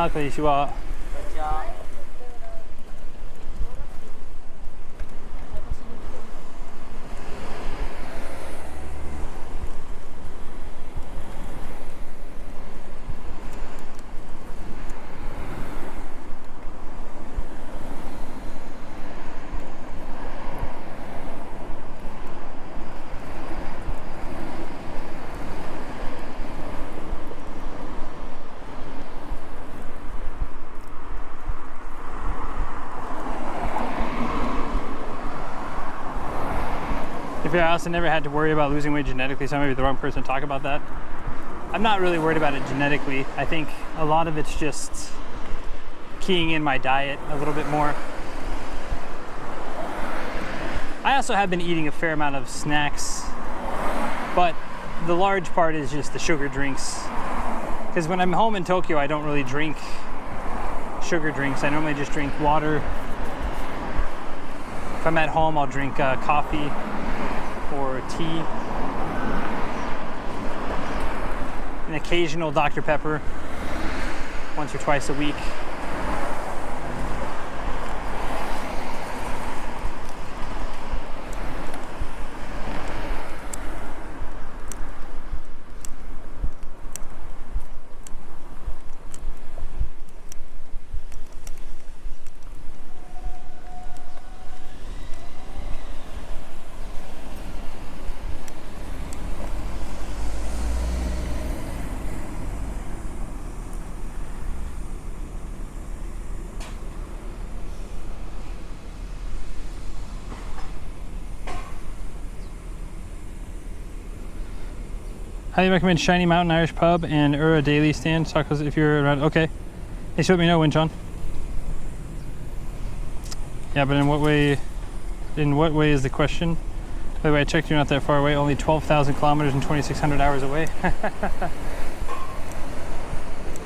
あ、こんにちは。If I also never had to worry about losing weight genetically, so I may be the wrong person to talk about that. I'm not really worried about it genetically. I think a lot of it's just keying in my diet a little bit more. I also have been eating a fair amount of snacks, but the large part is just the sugar drinks. Because when I'm home in Tokyo, I don't really drink sugar drinks. I normally just drink water. If I'm at home, I'll drink coffee or tea. An occasional Dr. Pepper once or twice a week. Highly recommend Shiny Mountain Irish Pub and Ura Daily Stand. Tacos if you're around. Okay. Hey, so let me know, Winchon. Yeah, but in what way is the question? By the way, I checked, you're not that far away. Only 12,000 kilometers and 2,600 hours away.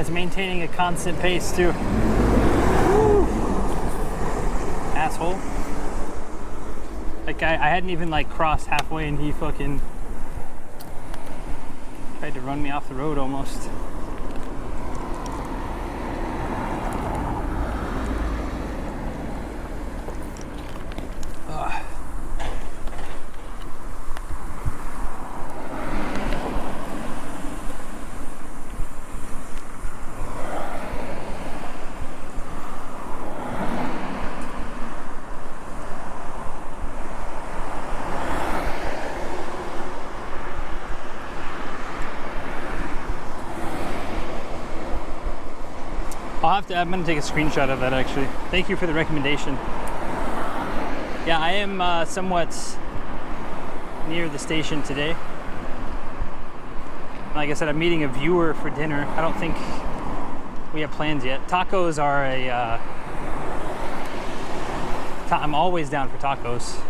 It's maintaining a constant pace too. Woo. Asshole. Like I hadn't even like crossed halfway and he fucking tried to run me off the road almost. Ugh. I'm gonna take a screenshot of that actually. Thank you for the recommendation. Yeah, I am somewhat near the station today. Like I said, I'm meeting a viewer for dinner. I don't think we have plans yet. Tacos are I'm always down for tacos.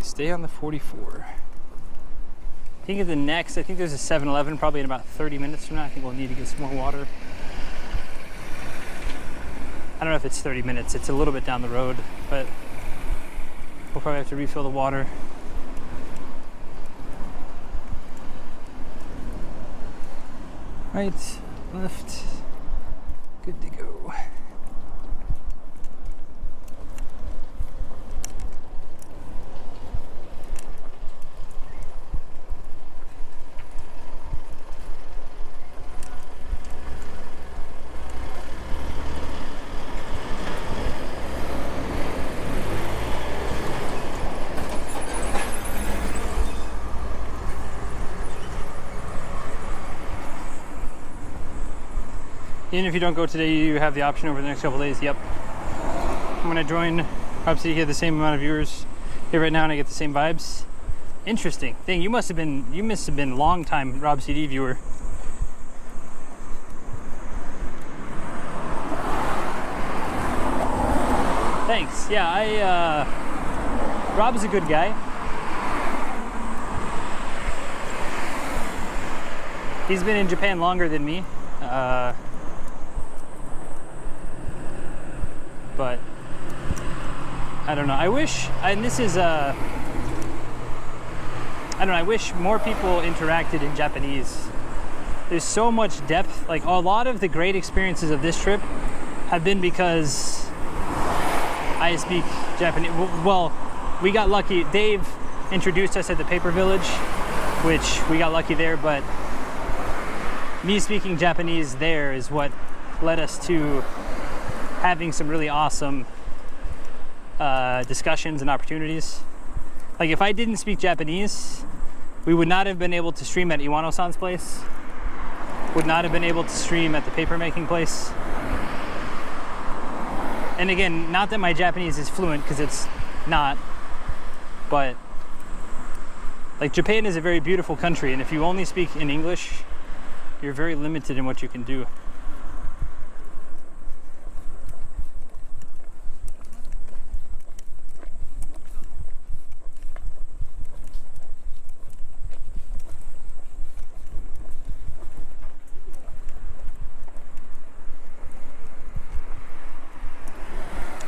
Stay on the 44. I think there's a 7-Eleven probably in about 30 minutes from now. I think we'll need to get some more water. I don't know if it's 30 minutes. It's a little bit down the road, but we'll probably have to refill the water. Right, left, good to go. Even if you don't go today, you have the option over the next couple days. Yep. I'm gonna join Rob City, get the same amount of viewers here right now, and I get the same vibes. Interesting. Dang, you must have been a long time Rob CD viewer. Thanks. Yeah, Rob's a good guy. He's been in Japan longer than me. But I don't know. I wish, and this is I don't know, I wish more people interacted in Japanese. There's so much depth. Like, a lot of the great experiences of this trip have been because I speak Japanese. Well, we got lucky. Dave introduced us at the paper village, which we got lucky there, but me speaking Japanese there is what led us to having some really awesome discussions and opportunities. Like, if I didn't speak Japanese, we would not have been able to stream at Iwano-san's place, would not have been able to stream at the paper making place. And again, not that my Japanese is fluent, because it's not, but like, Japan is a very beautiful country, and if you only speak in English, you're very limited in what you can do.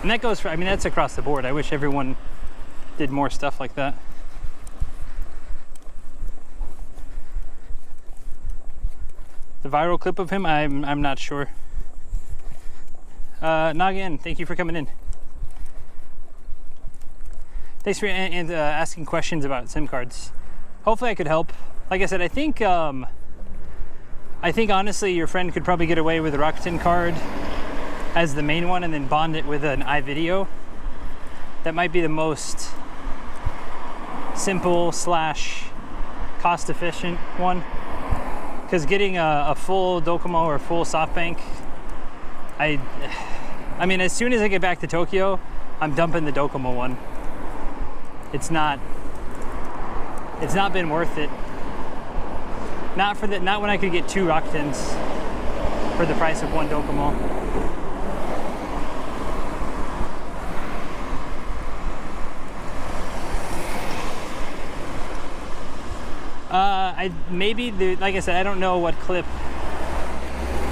And that goes for, I mean, that's across the board. I wish everyone did more stuff like that. The viral clip of him, I'm not sure. Nagin, thank you for coming in. Thanks for asking questions about SIM cards. Hopefully I could help. Like I said, I think honestly your friend could probably get away with a Rakuten card as the main one and then bond it with an iVideo. That might be the most simple / cost efficient one. Because getting a full Docomo or full SoftBank, I mean, as soon as I get back to Tokyo, I'm dumping the Docomo one. It's not been worth it. Not when I could get 2 Rakutens for the price of 1 Docomo. Like I said, I don't know what clip.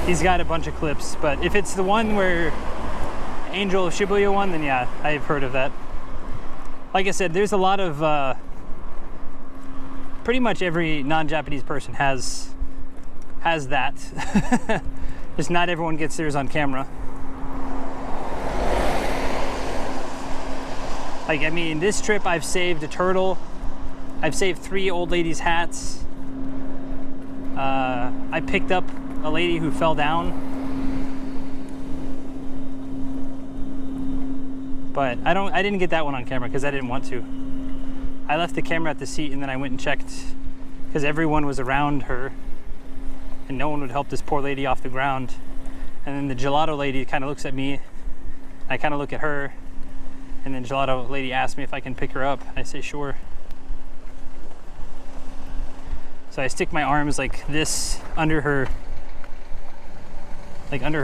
He's got a bunch of clips, but if it's the one where Angel of Shibuya one, then yeah, I've heard of that. Like I said, there's a lot of, pretty much every non-Japanese person has that. Just not everyone gets theirs on camera. Like, I mean, this trip I've saved a turtle. I've saved 3 old ladies' hats. I picked up a lady who fell down. But I didn't get that one on camera because I didn't want to. I left the camera at the seat and then I went and checked because everyone was around her and no one would help this poor lady off the ground. And then the gelato lady kind of looks at me. I kind of look at her, and then gelato lady asks me if I can pick her up. I say sure. So I stick my arms like this under her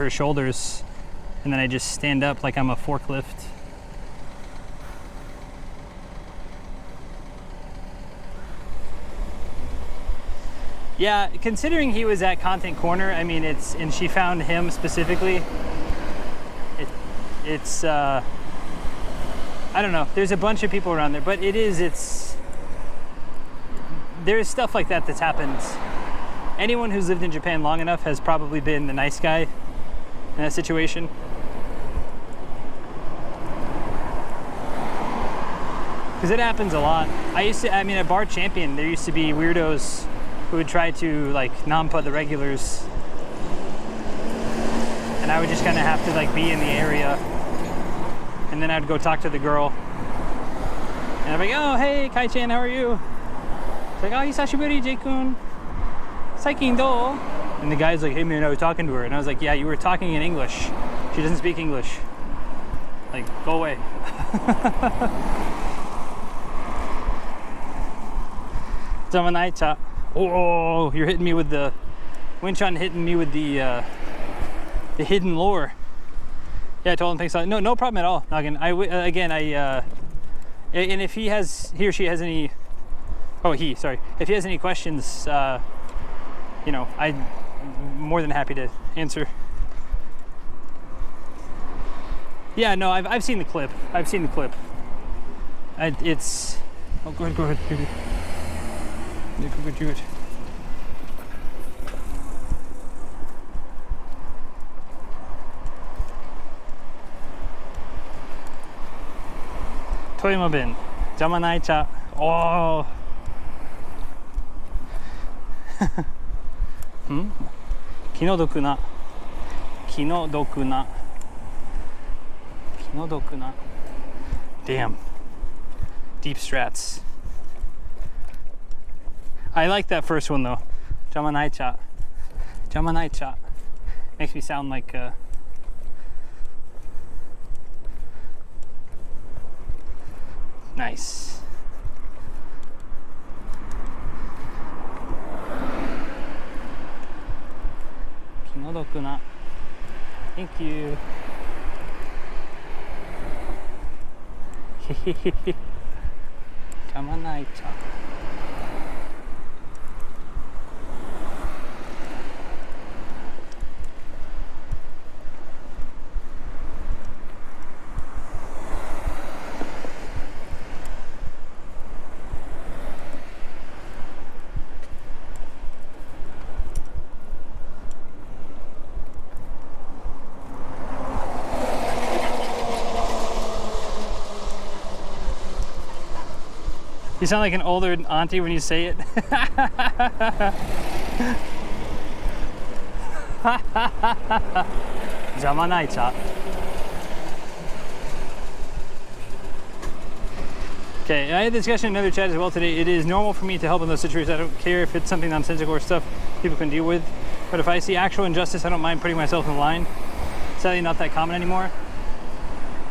shoulders, and then I just stand up like I'm a forklift. Yeah, considering he was at Content Corner, I mean, and she found him specifically. It's I don't know. There's a bunch of people around there, but there's stuff like that that's happened. Anyone who's lived in Japan long enough has probably been the nice guy in that situation. Because it happens a lot. At Bar Champion, there used to be weirdos who would try to like nampa the regulars. And I would just kind of have to like be in the area. And then I'd go talk to the girl. And I'd be like, oh, hey, Kai-chan, how are you? It's like, oh, hisashiburi, J-kun. Saikin do? And the guy's like, hey man, I was talking to her. And I was like, yeah, you were talking in English. She doesn't speak English. Like, go away. Oh, you're hitting me with the Winchan hitting me with the hidden lore. Yeah, I told him thanks. No problem at all, Noggin. And if he or she has any, if he has any questions, you know, I'm more than happy to answer. Yeah, no, I've seen the clip. It's, oh, go ahead, baby. Go do it. Toyama bin, jamanai cha. Oh. Kinodoku na. Damn. Deep strats. I like that first one though. Jamanai cha. Makes me sound like nice. Kinodoku na. Thank you. Jamanai cha. You sound like an older auntie when you say it. Jamanai cha. Okay, I had a discussion in another chat as well today. It is normal for me to help in those situations. I don't care if it's something nonsensical or stuff people can deal with. But if I see actual injustice, I don't mind putting myself in line. Sadly, not that common anymore. I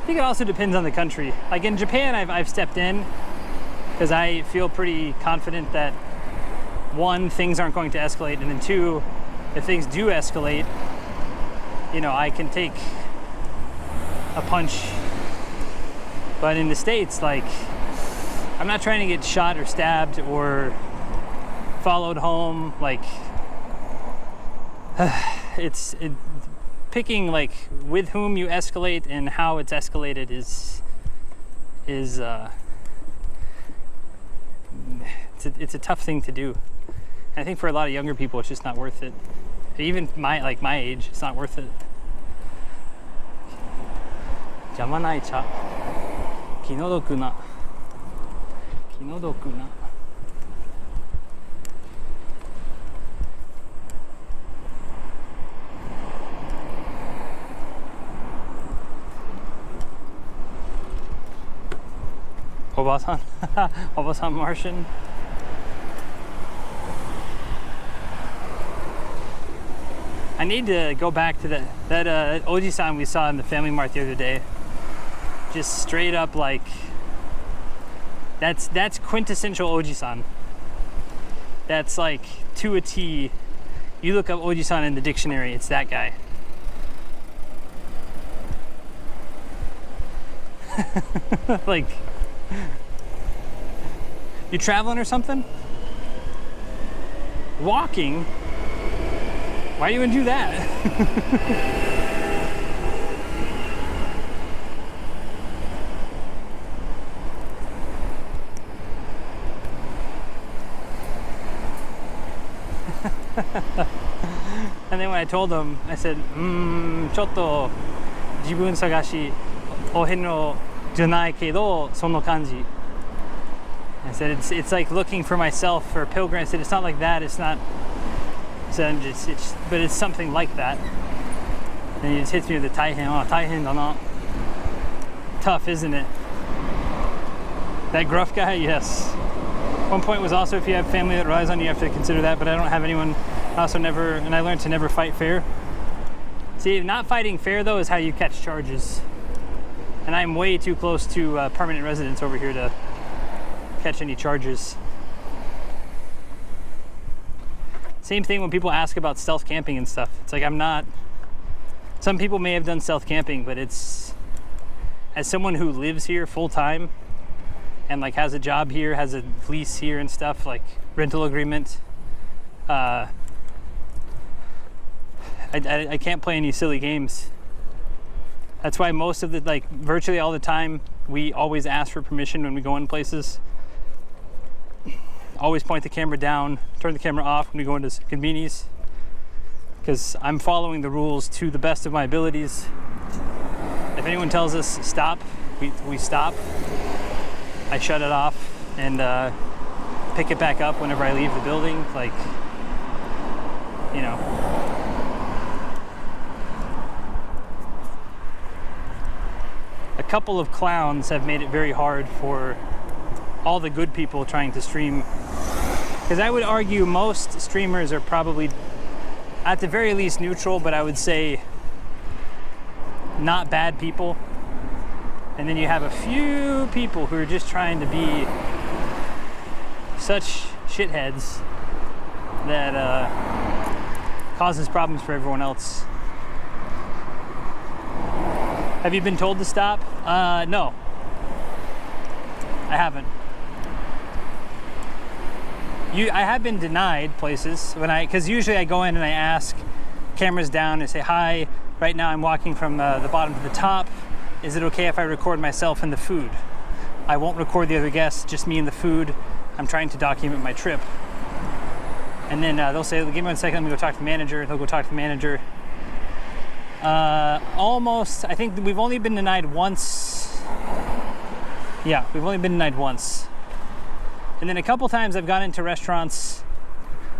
think it also depends on the country. Like in Japan, I've stepped in because I feel pretty confident that one, things aren't going to escalate, and then two, if things do escalate, you know, I can take a punch. But in the States, like, I'm not trying to get shot or stabbed or followed home. Like, picking like with whom you escalate and how it's escalated is it's a tough thing to do. And I think for a lot of younger people, it's just not worth it. Even my age, it's not worth it. Jamanai cha. Kinodoku na. Kinodoku na. Obasan, Obasan Martian. I need to go back to that Oji-san we saw in the Family Mart the other day. Just straight up like, that's quintessential Oji-san. That's like to a T. You look up Oji-san in the dictionary, it's that guy. Like, you traveling or something? Walking? Why do you even do that? And then when I told him, I said, chotto jibun sagashi ohen janai kedo sono kanji. I said it's like looking for myself for a pilgrim. I said it's not like that. It's not. So but it's something like that. And he just hits me with the taihen. Oh, taihen dana. Tough, isn't it? That gruff guy, yes. One point was also if you have family that relies on you, you have to consider that. But I don't have anyone. I also never, and I learned to never fight fair. See, not fighting fair though is how you catch charges. And I'm way too close to permanent residence over here to catch any charges. Same thing when people ask about stealth camping and stuff. It's like I'm not. Some people may have done stealth camping, but it's, as someone who lives here full time, and like has a job here, has a lease here and stuff, like rental agreement. I can't play any silly games. That's why most of the, like virtually all the time, we always ask for permission when we go in places. Always point the camera down, turn the camera off when we go into convenies, because I'm following the rules to the best of my abilities. If anyone tells us stop, we stop. I shut it off and pick it back up whenever I leave the building. Like, you know. A couple of clowns have made it very hard for all the good people trying to stream. Because I would argue most streamers are probably, at the very least, neutral, but I would say not bad people. And then you have a few people who are just trying to be such shitheads that causes problems for everyone else. Have you been told to stop? No. I haven't. I have been denied places because usually I go in and I ask, cameras down, and say, hi, right now I'm walking from the bottom to the top. Is it okay if I record myself and the food? I won't record the other guests, just me and the food. I'm trying to document my trip. And then they'll say, give me 1 second, let me go talk to the manager. They'll go talk to the manager. Almost, I think we've only been denied once. Yeah, we've only been denied once. And then a couple times I've gone into restaurants,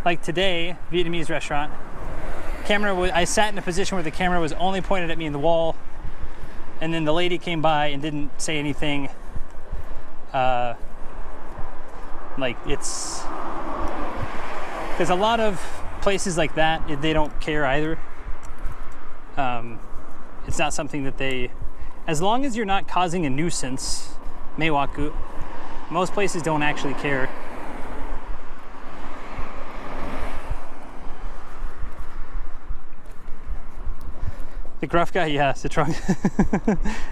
like today, Vietnamese restaurant. I sat in a position where the camera was only pointed at me in the wall, and then the lady came by and didn't say anything. Like it's, because a lot of places like that, they don't care either. It's not something that as long as you're not causing a nuisance, meiwaku, most places don't actually care. The gruff guy, yeah, Citrong.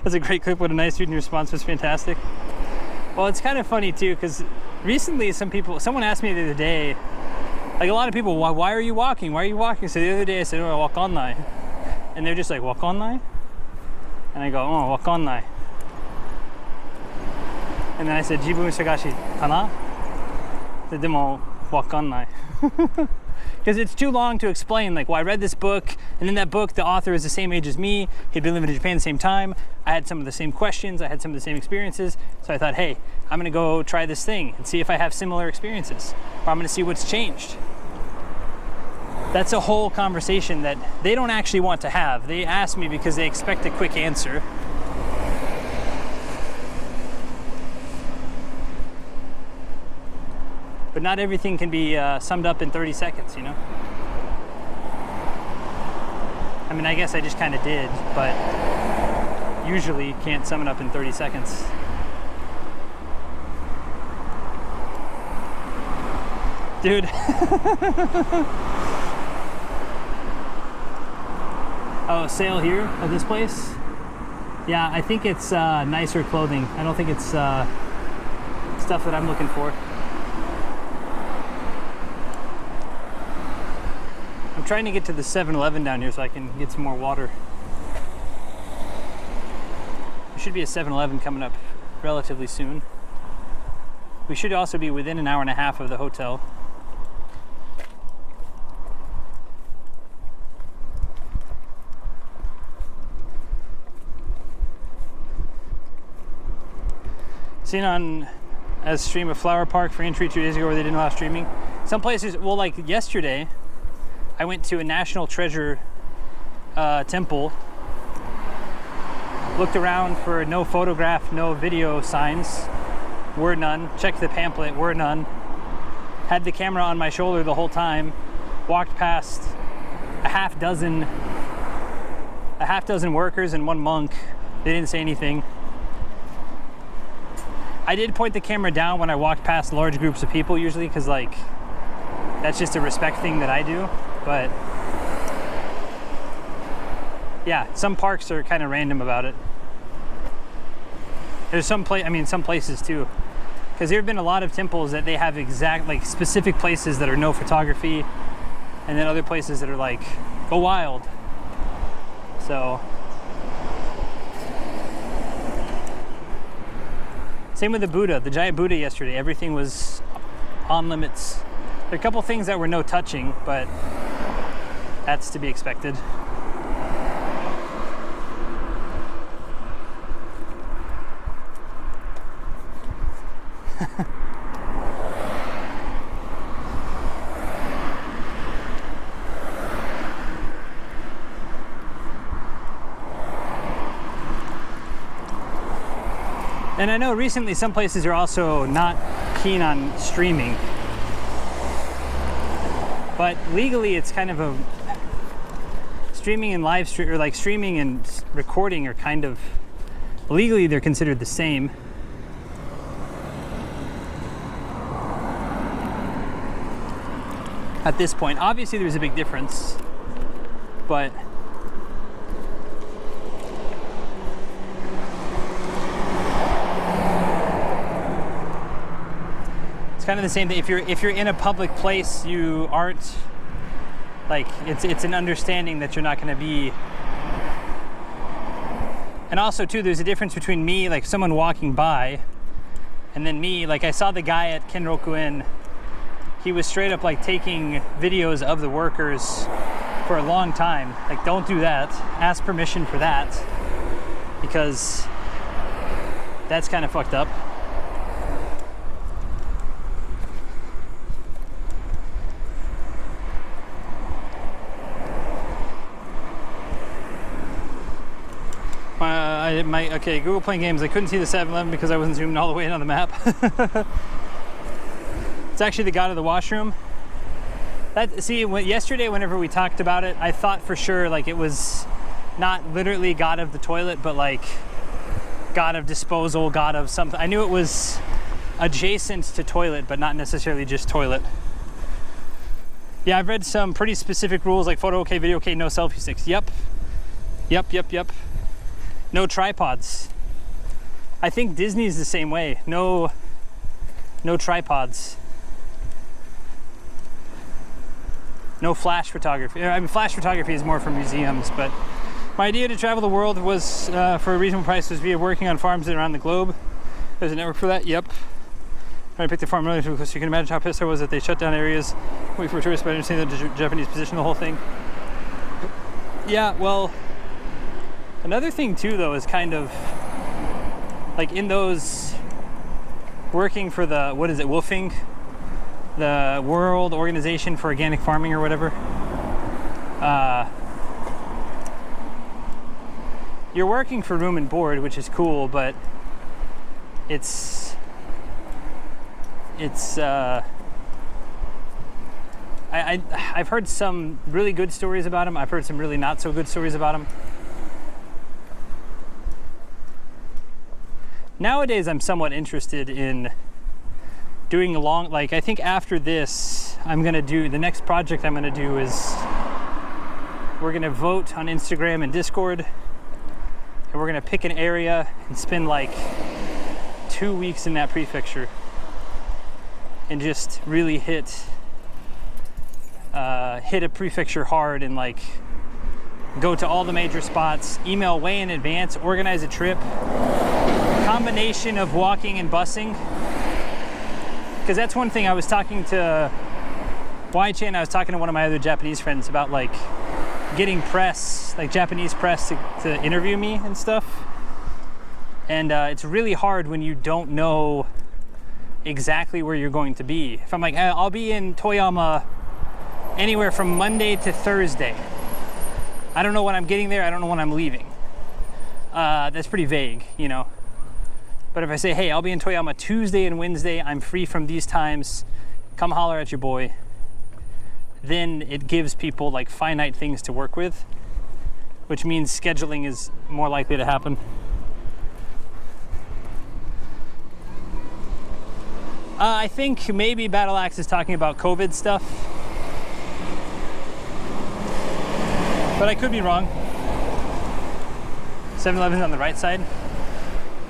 That's a great clip. What a nice dude, and your response was fantastic. Well, it's kind of funny too, because recently someone asked me the other day, like a lot of people, why are you walking? Why are you walking? So the other day I said, oh, I walk online. And they're just like, walk online? And I go, oh, walk online. And then I said, Jibun Shagashi kana? They demo walk online. Because it's too long to explain. Like, well, I read this book, and in that book, the author is the same age as me. He'd been living in Japan at the same time. I had some of the same questions. I had some of the same experiences. So I thought, hey, I'm going to go try this thing and see if I have similar experiences. Or I'm going to see what's changed. That's a whole conversation that they don't actually want to have. They ask me because they expect a quick answer. But not everything can be summed up in 30 seconds, you know? I mean, I guess I just kind of did, but usually can't sum it up in 30 seconds. Dude. Oh, sale here at this place? Yeah, I think it's nicer clothing. I don't think it's stuff that I'm looking for. I'm trying to get to the 7-Eleven down here so I can get some more water. There should be a 7-Eleven coming up relatively soon. We should also be within an hour and a half of the hotel. Seen on a stream of Flower Park for entry 2 days ago where they didn't allow streaming. Some places, well, like yesterday, I went to a National Treasure temple, looked around for no photograph, no video signs, were none, checked the pamphlet, were none, had the camera on my shoulder the whole time, walked past a half dozen workers and one monk. They didn't say anything. I did point the camera down when I walked past large groups of people usually, because like that's just a respect thing that I do. But yeah, some parks are kind of random about it. There's some places too. Because there have been a lot of temples that they have exact, like specific places that are no photography, and then other places that are like, go wild. So, same with the Buddha, the giant Buddha yesterday, everything was on limits. There are a couple things that were no touching, but that's to be expected. And I know recently some places are also not keen on streaming, but legally it's kind of a streaming and live stream, or like streaming and recording are kind of legally they're considered the same. At this point, obviously there's a big difference, but it's kind of the same thing. If you're in a public place, you aren't like it's an understanding that you're not going to be. And also too, there's a difference between me, like someone walking by, and then me, like I saw the guy at Kenroku-in. He was straight up like taking videos of the workers for a long time. Like, don't do that. Ask permission for that, because that's kind of fucked up. Okay, Google playing games. I couldn't see the 7-Eleven because I wasn't zooming all the way in on the map. It's actually the god of the washroom. Yesterday, whenever we talked about it, I thought for sure like it was not literally god of the toilet, but like god of disposal, god of something. I knew it was adjacent to toilet, but not necessarily just toilet. Yeah, I've read some pretty specific rules like photo okay, video okay, no selfie sticks. Yep. No tripods. I think Disney's the same way. No tripods. No flash photography. I mean, flash photography is more for museums, but my idea to travel the world was for a reasonable price was via working on farms around the globe. There's a network for that. Yep. Trying to pick the farm earlier because you can imagine how pissed I was that they shut down areas waiting for tourists, but I understand the Japanese position, the whole thing. Yeah, well, another thing too, though, is kind of like in those working for the, what is it, WWOOFing, the World Organization for Organic Farming or whatever. You're working for room and board, which is cool, but I've heard some really good stories about them. I've heard some really not so good stories about them. Nowadays, I'm somewhat interested in doing like I think after this, I'm gonna do, the next project I'm gonna do is we're gonna vote on Instagram and Discord, and we're gonna pick an area and spend like 2 weeks in that prefecture and just really hit a prefecture hard and like go to all the major spots, email way in advance, organize a trip, combination of walking and busing. Because that's one thing I was talking to Y-Chan, I was talking to one of my other Japanese friends about like getting press, like Japanese press to interview me and stuff. And it's really hard when you don't know exactly where you're going to be. If I'm like, I'll be in Toyama anywhere from Monday to Thursday. I don't know when I'm getting there, I don't know when I'm leaving. That's pretty vague, you know. But if I say, hey, I'll be in Toyama Tuesday and Wednesday, I'm free from these times, come holler at your boy, then it gives people like finite things to work with, which means scheduling is more likely to happen. I think maybe Battle Axe is talking about COVID stuff, but I could be wrong. 7-Eleven's on the right side.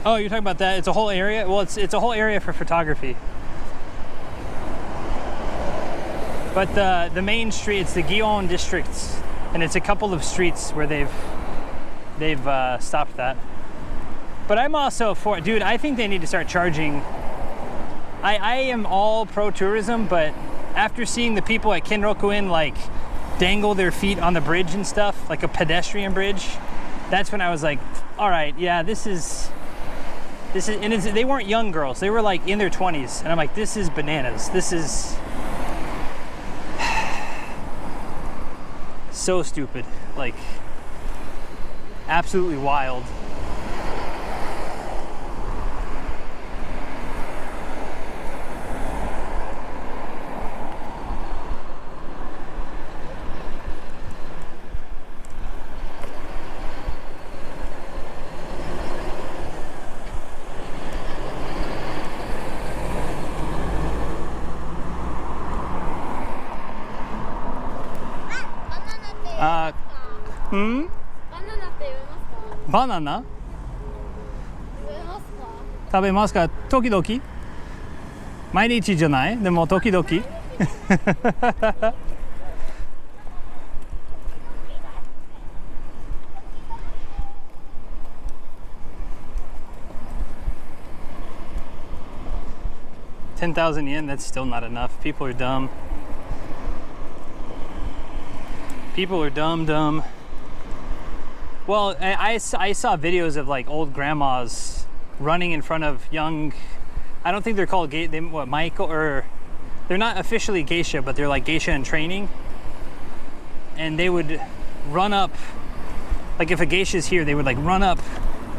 Oh, you're talking about that? It's a whole area? Well, it's a whole area for photography. But the main street, it's the Gion district, and it's a couple of streets where they've stopped that. But I'm also for, dude, I think they need to start charging. I am all pro tourism, but after seeing the people at Kinroku-in like dangle their feet on the bridge and stuff, like a pedestrian bridge, that's when I was like, all right, yeah, this is, and they weren't young girls. They were like in their 20s. And I'm like, this is bananas. This is so stupid, like absolutely wild. 바나나? 食べますか? 時々? 毎日じゃない? でも時々? $10,000 yen, that's still not enough. People are dumb. People are dumb. Well, I saw videos of like old grandmas running in front of young, I don't think they're called Maiko, or they're not officially geisha, but they're like geisha in training. And they would run up, like if a geisha's here, they would like run up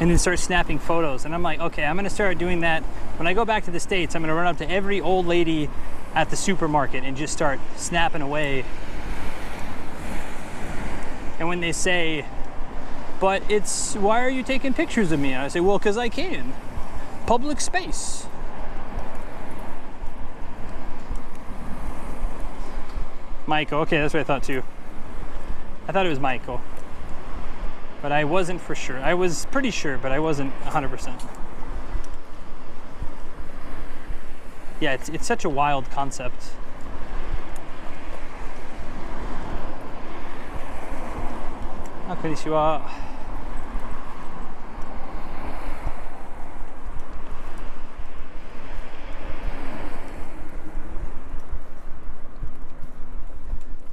and then start snapping photos. And I'm like, okay, I'm gonna start doing that. When I go back to the States, I'm gonna run up to every old lady at the supermarket and just start snapping away. And when they say, but it's, why are you taking pictures of me? And I say, well, because I can. Public space. Maiko, okay, that's what I thought too. I thought it was Maiko. But I wasn't for sure. I was pretty sure, but I wasn't 100%. Yeah, it's such a wild concept. Konnichiwa.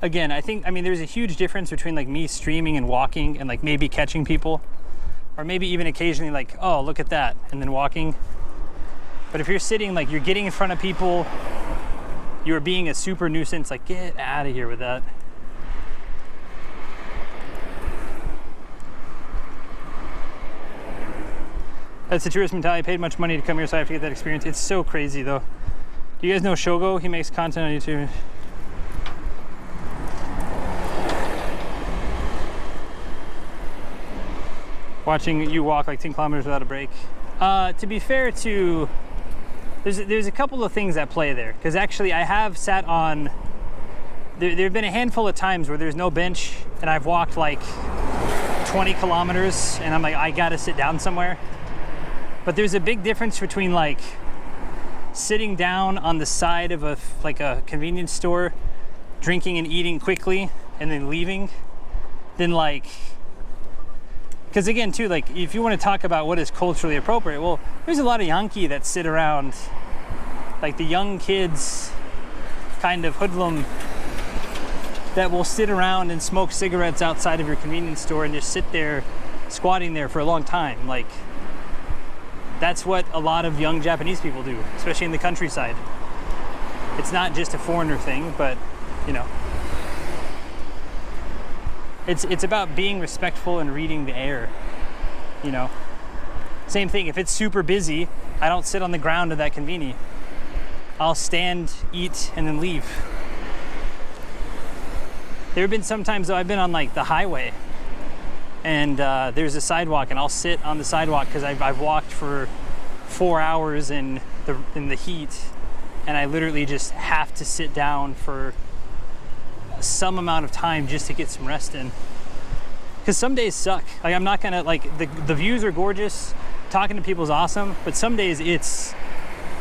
Again, I mean, there's a huge difference between like me streaming and walking and like maybe catching people, or maybe even occasionally like, oh, look at that, and then walking. But if you're sitting, like you're getting in front of people, you're being a super nuisance, like get out of here with that. That's the tourist mentality. I paid much money to come here, so I have to get that experience. It's so crazy though. Do you guys know Shogo? He makes content on YouTube. Watching you walk like 10 kilometers without a break. To be fair to, there's a couple of things at play there. Because actually I have sat on, there have been a handful of times where there's no bench and I've walked like 20 kilometers and I'm like, I gotta sit down somewhere. But there's a big difference between like sitting down on the side of a convenience store, drinking and eating quickly and then leaving, than like, because again too, like if you want to talk about what is culturally appropriate, well, there's a lot of Yankee that sit around, like the young kids kind of hoodlum that will sit around and smoke cigarettes outside of your convenience store and just sit there squatting there for a long time. Like that's what a lot of young Japanese people do, especially in the countryside. It's not just a foreigner thing, but you know, it's about being respectful and reading the air, you know. Same thing, if it's super busy, I don't sit on the ground of that conveni. I'll stand, eat, and then leave. There have been some times though I've been on like the highway and there's a sidewalk and I'll sit on the sidewalk because I've walked for 4 hours in the heat and I literally just have to sit down for some amount of time just to get some rest in. Because some days suck. Like I'm not gonna, like the views are gorgeous, talking to people is awesome, but some days it's